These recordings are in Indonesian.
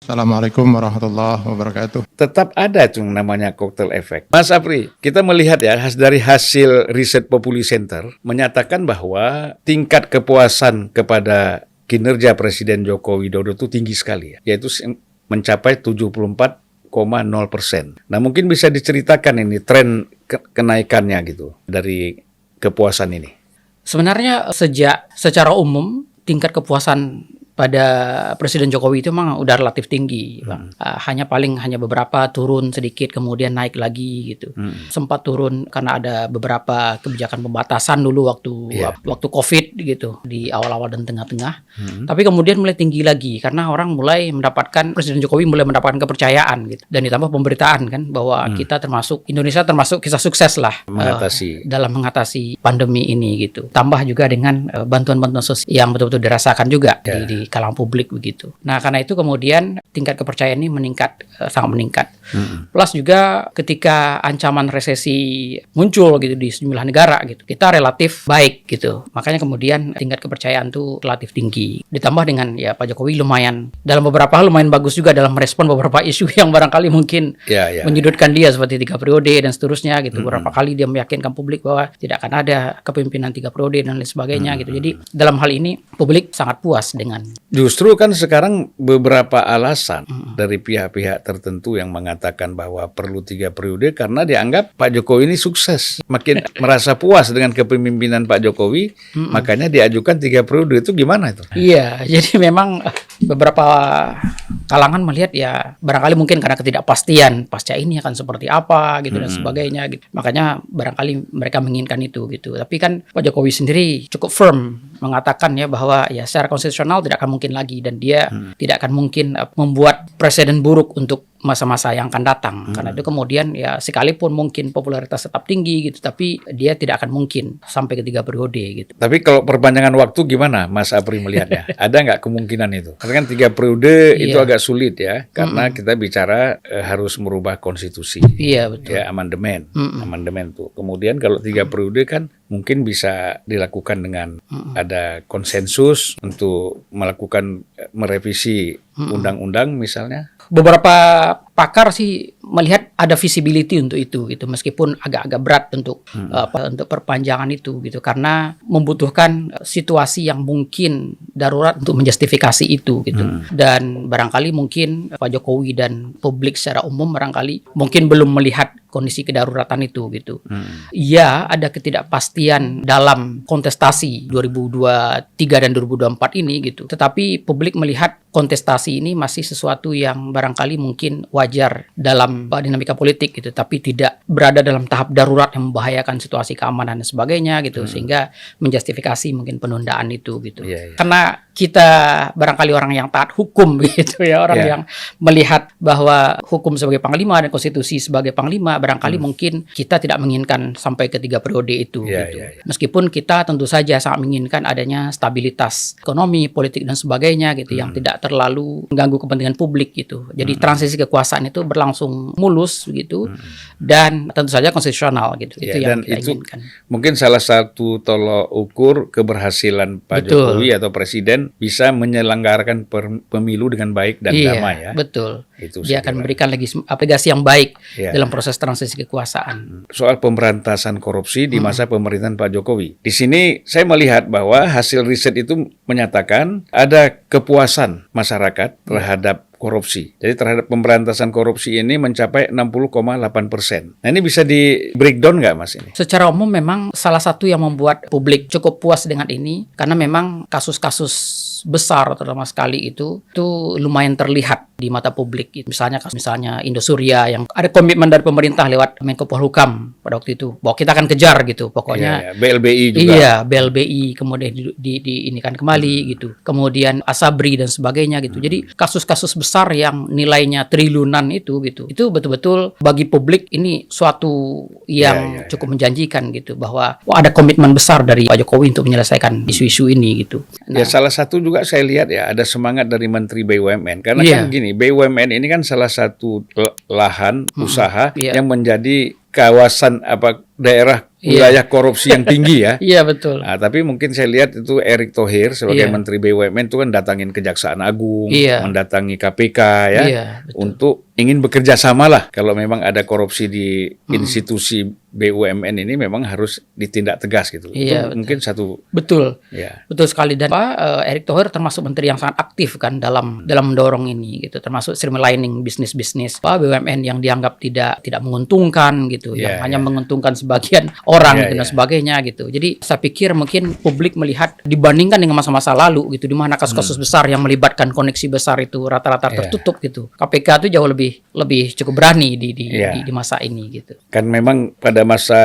Assalamualaikum warahmatullahi wabarakatuh. Tetap ada tuh namanya cocktail effect. Mas Apri, kita melihat ya dari hasil riset Populi Center menyatakan bahwa tingkat kepuasan kepada kinerja Presiden Joko Widodo itu tinggi sekali ya, yaitu mencapai 74,0%. Nah, mungkin bisa diceritakan ini tren kenaikannya gitu dari kepuasan ini. Sebenarnya sejak secara umum tingkat kepuasan pada Presiden Jokowi itu memang udah relatif tinggi, Bang. Hanya beberapa turun sedikit kemudian naik lagi gitu. Sempat turun karena ada beberapa kebijakan pembatasan dulu waktu Covid gitu di awal-awal dan tengah-tengah. Tapi kemudian mulai tinggi lagi karena orang mulai mendapatkan Presiden Jokowi mulai mendapatkan kepercayaan gitu. Dan ditambah pemberitaan kan bahwa Indonesia termasuk kisah sukses lah dalam mengatasi pandemi ini gitu. Tambah juga dengan bantuan-bantuan sosial yang betul-betul dirasakan juga di kalangan publik begitu. Nah, karena itu kemudian tingkat kepercayaan ini sangat meningkat. Plus juga ketika ancaman resesi muncul gitu di sejumlah negara gitu, kita relatif baik gitu. Makanya kemudian tingkat kepercayaan itu relatif tinggi. Ditambah dengan Pak Jokowi dalam beberapa hal lumayan bagus juga dalam merespon beberapa isu yang barangkali mungkin menyudutkan dia seperti 3 periode dan seterusnya gitu. Beberapa kali dia meyakinkan publik bahwa tidak akan ada kepemimpinan 3 periode dan lain sebagainya gitu. Jadi dalam hal ini publik sangat puas dengan. Justru kan sekarang beberapa alasan dari pihak-pihak tertentu yang mengatakan bahwa perlu 3 periode karena dianggap Pak Jokowi ini sukses. Makin merasa puas dengan kepemimpinan Pak Jokowi, makanya diajukan 3 periode. Itu gimana itu? Iya, jadi memang beberapa kalangan melihat barangkali mungkin karena ketidakpastian pasca ini akan seperti apa gitu dan sebagainya gitu. Makanya barangkali mereka menginginkan itu gitu. Tapi kan Pak Jokowi sendiri cukup firm mengatakan bahwa secara konstitusional tidak akan mungkin lagi dan dia tidak akan mungkin membuat presiden buruk untuk masa-masa yang akan datang. Karena itu kemudian sekalipun mungkin popularitas tetap tinggi gitu, tapi dia tidak akan mungkin sampai ke 3 periode gitu. Tapi kalau perpanjangan waktu gimana Mas Apri melihatnya? Ada nggak kemungkinan itu? Karena kan 3 periode itu agak sulit ya, karena kita bicara harus merubah konstitusi. Iya, betul. Amandemen tuh. Kemudian kalau 3 periode kan mungkin bisa dilakukan dengan ada konsensus untuk melakukan merevisi undang-undang misalnya. Beberapa pakar sih melihat ada visibility untuk itu gitu, meskipun agak-agak berat untuk perpanjangan itu gitu, karena membutuhkan situasi yang mungkin darurat untuk menjustifikasi itu gitu. Dan barangkali mungkin Pak Jokowi dan publik secara umum barangkali mungkin belum melihat kondisi kedaruratan itu gitu. Iya, ada ketidakpastian dalam kontestasi 2023 dan 2024 ini gitu. Tetapi publik melihat kontestasi ini masih sesuatu yang barangkali mungkin wajar dalam dinamika politik gitu, tapi tidak berada dalam tahap darurat yang membahayakan situasi keamanan dan sebagainya gitu, sehingga menjustifikasi mungkin penundaan itu gitu. Karena kita barangkali orang yang taat hukum gitu orang yang melihat bahwa hukum sebagai panglima dan konstitusi sebagai panglima, barangkali mungkin kita tidak menginginkan sampai ke 3 periode itu gitu. Meskipun kita tentu saja sangat menginginkan adanya stabilitas ekonomi, politik dan sebagainya gitu, yang tidak terlalu mengganggu kepentingan publik gitu. Jadi transisi kekuasaan itu berlangsung mulus gitu, dan tentu saja konstitusional gitu. Itu yang kita inginkan. Mungkin salah satu tolok ukur keberhasilan Pak Jokowi atau Presiden bisa menyelenggarakan pemilu dengan baik dan damai ya. Betul. Dia akan memberikan legasi yang baik dalam proses transisi kekuasaan. Soal pemberantasan korupsi di masa pemerintahan Pak Jokowi. Di sini saya melihat bahwa hasil riset itu menyatakan ada kepuasan masyarakat terhadap korupsi. Jadi terhadap pemberantasan korupsi ini mencapai 60,8%. Nah, ini bisa di breakdown nggak Mas ini? Secara umum memang salah satu yang membuat publik cukup puas dengan ini, karena memang kasus-kasus besar terutama sekali itu lumayan terlihat di mata publik. Misalnya Indosuria yang ada komitmen dari pemerintah lewat Menko Polhukam pada waktu itu bahwa kita akan kejar gitu. Pokoknya BLBI juga. Iya, BLBI kemudian diinikan kembali gitu. Kemudian Asabri dan sebagainya gitu. Jadi kasus-kasus besar yang nilainya triliunan itu gitu. Itu betul-betul bagi publik ini suatu yang cukup menjanjikan gitu, bahwa ada komitmen besar dari Pak Jokowi untuk menyelesaikan isu-isu ini gitu. Nah, salah satu juga saya lihat ada semangat dari Menteri BUMN karena kan gini, BUMN ini kan salah satu lahan usaha yang menjadi kawasan daerah wilayah korupsi yang tinggi ya. Iya betul. Nah, tapi mungkin saya lihat itu Erick Thohir sebagai Iya. Menteri BUMN itu kan datangin Kejaksaan Agung, Iya. mendatangi KPK ya, Iya, betul. untuk ingin bekerja sama lah. Kalau memang ada korupsi di institusi BUMN ini memang harus ditindak tegas gitu. Iya, Itu mungkin satu Betul. ya. Betul sekali, dan Erick Thohir termasuk menteri yang sangat aktif kan dalam mendorong ini gitu, termasuk streamlining bisnis-bisnis BUMN yang dianggap tidak menguntungkan gitu, Iya, yang hanya iya. menguntungkan sebagian orang Iya, gitu, dan iya. sebagainya gitu. Jadi saya pikir mungkin publik melihat dibandingkan dengan masa-masa lalu gitu, di mana kasus-kasus besar yang melibatkan koneksi besar itu rata-rata Iya. tertutup gitu. KPK itu jauh lebih cukup berani Iya. di masa ini gitu. Kan memang pada masa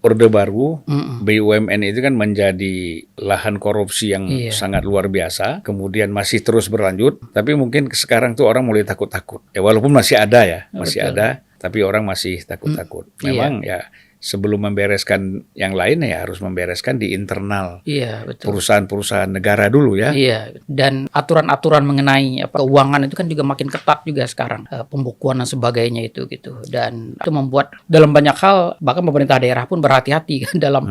Orde Baru Mm-mm. BUMN itu kan menjadi lahan korupsi yang Iya. sangat luar biasa, kemudian masih terus berlanjut, tapi mungkin sekarang tuh orang mulai takut-takut. Ya walaupun masih ada ya, masih Betul. ada, tapi orang masih takut-takut. Memang ya sebelum membereskan yang lain ya harus membereskan di internal Iya, betul. perusahaan-perusahaan negara dulu ya. Iya, dan aturan-aturan mengenai keuangan itu kan juga makin ketat juga sekarang, pembukuan dan sebagainya itu gitu. Dan itu membuat dalam banyak hal bahkan pemerintah daerah pun berhati-hati kan dalam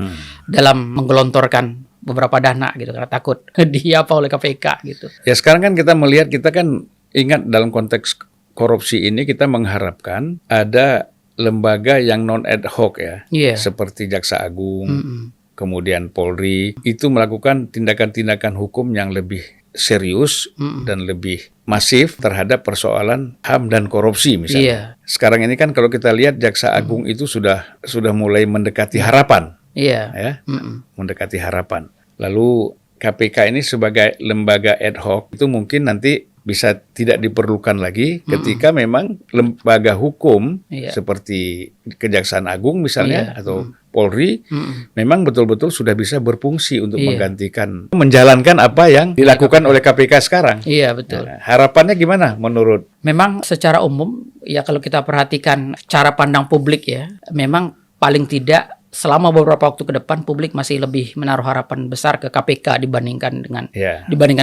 menggelontorkan beberapa dana gitu, karena takut diapa oleh KPK gitu. Ya sekarang kan kita melihat, kita kan ingat dalam konteks korupsi ini kita mengharapkan ada lembaga yang non ad hoc ya, Iya. seperti Jaksa Agung, Mm-mm. kemudian Polri, itu melakukan tindakan-tindakan hukum yang lebih serius Mm-mm. dan lebih masif terhadap persoalan HAM dan korupsi misalnya. Iya. Sekarang ini kan kalau kita lihat Jaksa Agung itu sudah mulai mendekati harapan, Iya. ya, Mm-mm. mendekati harapan. Lalu KPK ini sebagai lembaga ad hoc itu mungkin nanti bisa tidak diperlukan lagi ketika memang lembaga hukum Iya. seperti Kejaksaan Agung misalnya Iya. atau Polri Mm-mm. memang betul-betul sudah bisa berfungsi untuk Iya. menggantikan, menjalankan apa yang dilakukan oleh KPK sekarang. Iya, betul. Nah, harapannya gimana menurut? Memang secara umum ya, kalau kita perhatikan cara pandang publik ya, memang paling tidak selama beberapa waktu ke depan publik masih lebih menaruh harapan besar ke KPK dibandingkan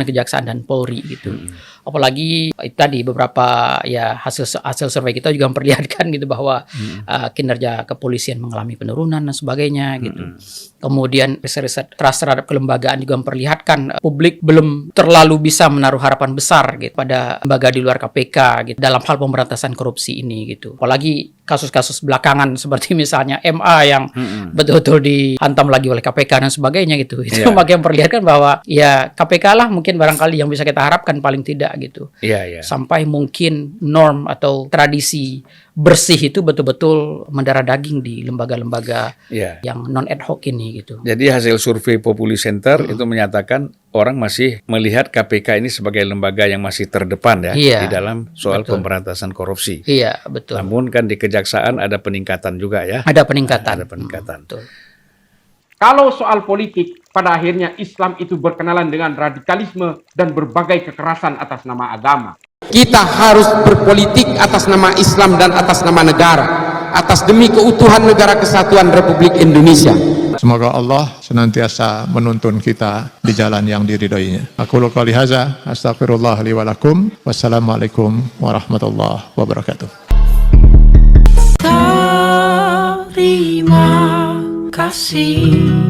Kejaksaan dan Polri gitu. Apalagi tadi beberapa ya hasil survei kita juga memperlihatkan gitu bahwa kinerja kepolisian mengalami penurunan dan sebagainya gitu. Kemudian riset trust terhadap kelembagaan juga memperlihatkan publik belum terlalu bisa menaruh harapan besar gitu pada lembaga di luar KPK gitu dalam hal pemberantasan korupsi ini gitu. Apalagi kasus-kasus belakangan seperti misalnya MA yang betul-betul dihantam lagi oleh KPK dan sebagainya gitu. Itu Iya. makin memperlihatkan bahwa ya KPK lah mungkin barangkali yang bisa kita harapkan paling tidak gitu. Iya, iya. Sampai mungkin norm atau tradisi bersih itu betul-betul mendarah daging di lembaga-lembaga Iya. yang non ad hoc ini gitu. Jadi hasil survei Populi Center itu menyatakan orang masih melihat KPK ini sebagai lembaga yang masih terdepan ya Iya, di dalam soal betul. pemberantasan korupsi. Iya, betul. Namun kan di kejaksaan ada peningkatan juga ya. Ada peningkatan. Ada peningkatan. Betul. Kalau soal politik, pada akhirnya Islam itu berkenalan dengan radikalisme dan berbagai kekerasan atas nama agama. Kita harus berpolitik atas nama Islam dan atas nama negara, atas demi keutuhan negara kesatuan Republik Indonesia. Semoga Allah senantiasa menuntun kita di jalan yang diridhoinya. Aku qouli hadza, astaghfirullah li wa lakum. Wassalamualaikum warahmatullahi wabarakatuh. Terima kasih.